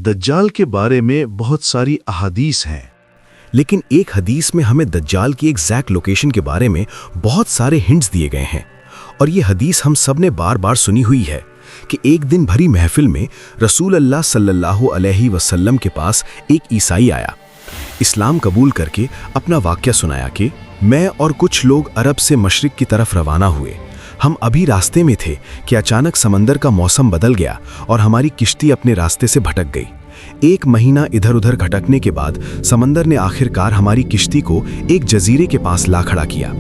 दज्जाल के बारे में बहुत सारी अहादीस हैं, लेकिन एक हदीस में हमें दज्जाल की एग्जैक्ट लोकेशन के बारे में बहुत सारे हिंट्स दिए गए हैं। और ये हदीस हम सब ने बार बार सुनी हुई है कि एक दिन भरी महफिल में रसूल अल्लाह सल्लल्लाहु अलैहि वसल्लम के पास एक ईसाई आया, इस्लाम कबूल करके अपना वाक़या सुनाया कि मैं और कुछ लोग अरब से मशरिक़ की तरफ रवाना हुए। हम अभी रास्ते में थे कि अचानक समंदर का मौसम बदल गया और हमारी किश्ती अपने रास्ते से भटक गई। 1 महीना इधर उधर भटकने के बाद समंदर ने आखिरकार हमारी किश्ती को एक जजीरे के पास ला खड़ा किया।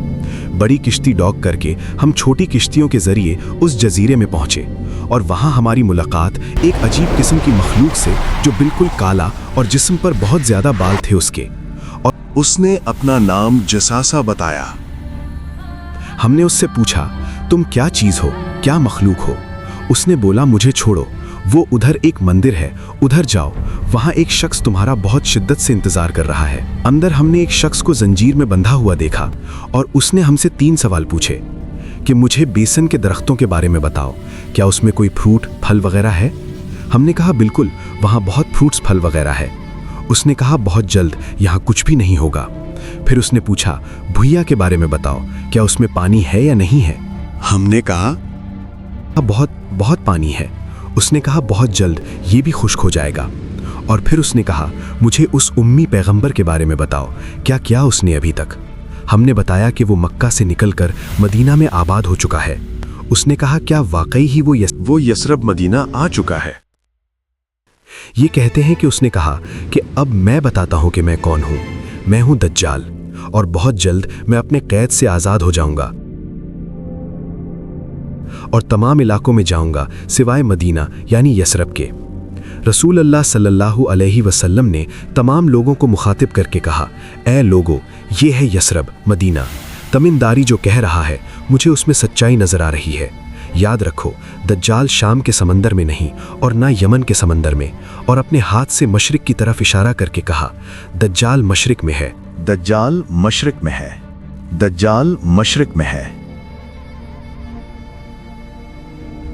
बड़ी किश्ती डॉक करके हम छोटी किश्तियों के जरिए उस जजीरे में पहुंचे और वहां हमारी मुलाकात एक अजीब किस्म की मखलूक से जो बिल्कुल काला और जिस्म पर बहुत ज्यादा बाल थे उसके। और उसने अपना नाम जसासा बताया। हमने उससे पूछा, तुम क्या चीज हो, क्या मखलूक हो? उसने बोला, मुझे छोड़ो, वो उधर एक मंदिर है, उधर जाओ, वहां एक शख्स तुम्हारा बहुत शिद्दत से इंतजार कर रहा है। अंदर हमने एक शख्स को जंजीर में बंधा हुआ देखा और उसने हमसे 3 सवाल पूछे कि मुझे बेसन के दरख्तों के बारे में बताओ, क्या उसमें कोई फ्रूट फल वगैरह है? हमने कहा बिल्कुल, वहां बहुत फ्रूट्स फल वगैरह है। उसने कहा बहुत जल्द यहाँ कुछ भी नहीं होगा। फिर उसने पूछा, भुइया के बारे में बताओ, क्या उसमें पानी है या नहीं है? हमने कहा बहुत बहुत पानी है। उसने कहा बहुत जल्द ये भी खुश्क हो जाएगा। और फिर उसने कहा, मुझे उस उम्मी पैगंबर के बारे में बताओ, क्या किया उसने अभी तक? हमने बताया कि वो मक्का से निकलकर मदीना में आबाद हो चुका है। उसने कहा, क्या वाकई ही वो यसरब मदीना आ चुका है? ये कहते हैं कि उसने कहा कि अब मैं बताता हूं कि मैं कौन हूं। मैं हूं दज्जाल और बहुत जल्द मैं अपने कैद से आजाद हो जाऊंगा और तमाम इलाकों में जाऊंगा सिवाय मदीना यानी यसरब के। रसूल अल्लाह सल्लल्लाहु अलैहि वसल्लम ने तमाम लोगों को मुखातिब करके कहा, ए लोगो, ये है यसरब मदीना। तमीमदारी जो कह रहा है मुझे उसमें सच्चाई नजर आ रही है। याद रखो, दज्जाल शाम के समंदर में नहीं और ना यमन के समंदर में। और अपने हाथ से मशरिक की तरफ इशारा करके कहा, दज्जाल मशरिक में है, दज्जाल मशरिक में है, दज्जाल मशरिक में है।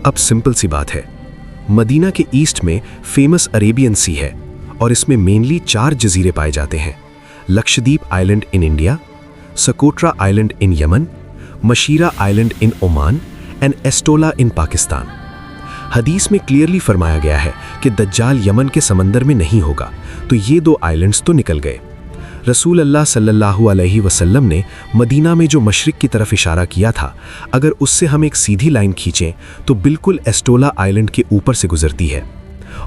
अब सिंपल सी बात है, मदीना के ईस्ट में फेमस अरेबियन सी है और इसमें मेनली 4 जजीरे पाए जाते हैं। Lakshadweep island in India, Socotra island in Yemen, Masirah island in Oman and Astola in Pakistan. हदीस में क्लियरली फरमाया गया है कि दज्जाल यमन के समंदर में नहीं होगा, तो ये 2 आइलैंड्स तो निकल गए। रसूल अल्लाह सल्लल्लाहु अलैहि वसल्लम ने मदीना में जो मशरिक की तरफ इशारा किया था, अगर उससे हम एक सीधी लाइन खींचें तो बिल्कुल एस्टोला आइलैंड के ऊपर से गुजरती है।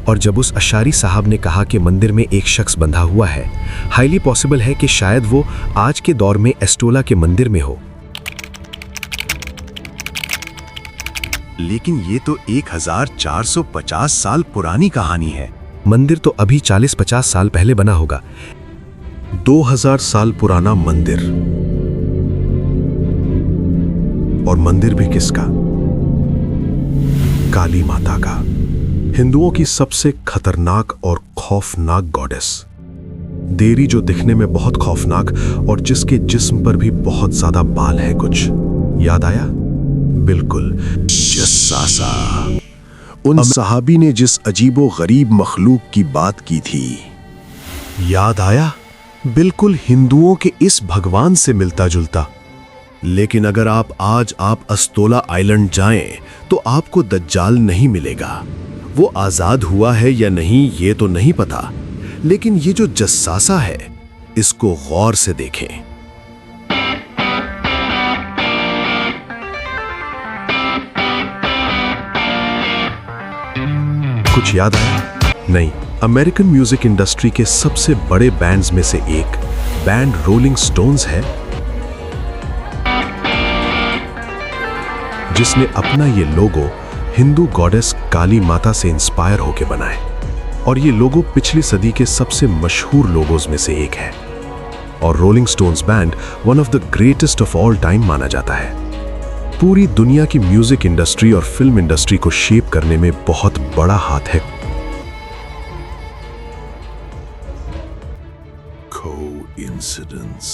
और जब उस अशारी साहब ने कहा कि मंदिर में एक शख्स बंधा हुआ है, हाईली पॉसिबल है कि शायद वो आज के दौर में एस्टोला के मंदिर में हो। लेकिन ये तो 1450 साल पुरानी कहानी है। मंदिर तो अभी 40-50 साल पहले बना होगा। 2000 साल पुराना मंदिर, और मंदिर भी किसका? काली माता का, हिंदुओं की सबसे खतरनाक और खौफनाक गॉडेस। देवी जो दिखने में बहुत खौफनाक और जिसके जिस्म पर भी बहुत ज्यादा बाल है। कुछ याद आया? बिल्कुल, जस्सासा। उन सहाबी ने जिस अजीबो गरीब मखलूक की बात की थी, याद आया? बिल्कुल हिंदुओं के इस भगवान से मिलता जुलता। लेकिन अगर आज आप अस्तोला आइलैंड जाएं तो आपको दज्जाल नहीं मिलेगा। वो आजाद हुआ है या नहीं ये तो नहीं पता, लेकिन ये जो जस्सासा है इसको गौर से देखें। कुछ याद आया? नहीं। अमेरिकन म्यूजिक इंडस्ट्री के सबसे बड़े बैंड्स में से एक बैंड रोलिंग स्टोन्स है, जिसने अपना ये लोगो हिंदू गॉडेस काली माता से इंस्पायर होकर बनाए। और ये लोगो पिछली सदी के सबसे मशहूर लोगोज में से एक है। और rolling stones bend one of the greatest of all time माना जाता है। पूरी दुनिया की म्यूजिक इंडस्ट्री और फिल्म इंडस्ट्री को शेप करने में बहुत बड़ा हाथ है coincidence